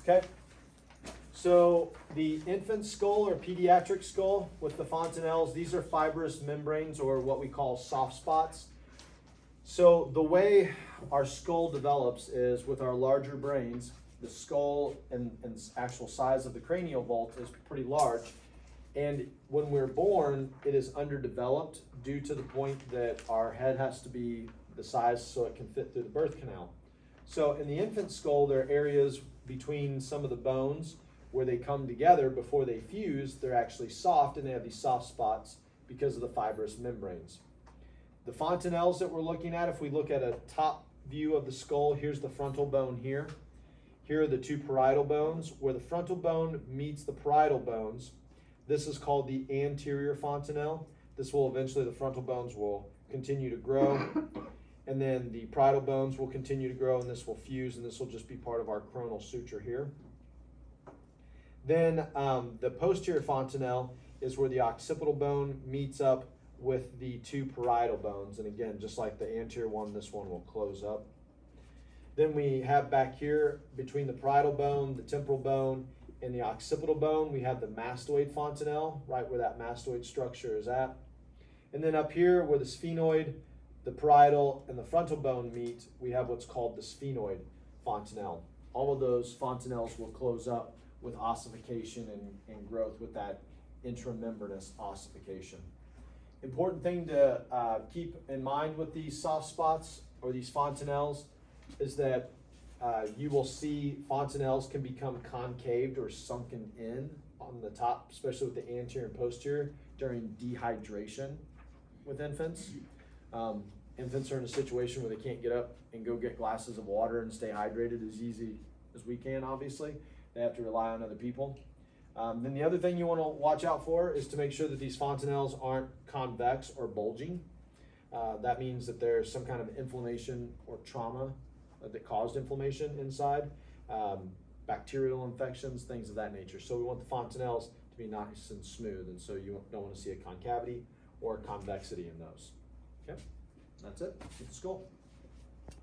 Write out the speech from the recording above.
Okay, so the infant skull or pediatric skull with the fontanelles, these are fibrous membranes or what we call soft spots. So the way our skull develops is with our larger brains, the skull and actual size of the cranial vault is pretty large. And when we're born, it is underdeveloped due to the point that our head has to be the size so it can fit through the birth canal. So in the infant skull, there are areas between some of the bones where they come together before they fuse. They're actually soft and they have these soft spots because of the fibrous membranes. The fontanelles that we're looking at, if we look at a top view of the skull, here's the frontal bone here. Here are the two parietal bones. Where the frontal bone meets the parietal bones, this is called the anterior fontanelle. This will eventually, the frontal bones will continue to grow, and then the parietal bones will continue to grow, and this will fuse, and this will just be part of our coronal suture here. Then the posterior fontanelle is where the occipital bone meets up with the two parietal bones, and again, just like the anterior one, this one will close up. Then we have back here between the parietal bone, the temporal bone, and the occipital bone, we have the mastoid fontanelle, right where that mastoid structure is at. And then up here where the sphenoid, the parietal, and the frontal bone meet, we have what's called the sphenoid fontanelle. All of those fontanelles will close up with ossification and growth with that intramembranous ossification. Important thing to keep in mind with these soft spots or these fontanelles is that you will see fontanelles can become concaved or sunken in on the top, especially with the anterior and posterior during dehydration with infants. Infants are in a situation where they can't get up and go get glasses of water and stay hydrated as easy as we can, obviously. They have to rely on other people. Then the other thing you want to watch out for is to make sure that these fontanelles aren't convex or bulging. That means that there's some kind of inflammation or trauma that caused inflammation inside, bacterial infections, things of that nature. So we want the fontanelles to be nice and smooth, and so you don't want to see a concavity or convexity in those. Okay, that's it. It's the skull.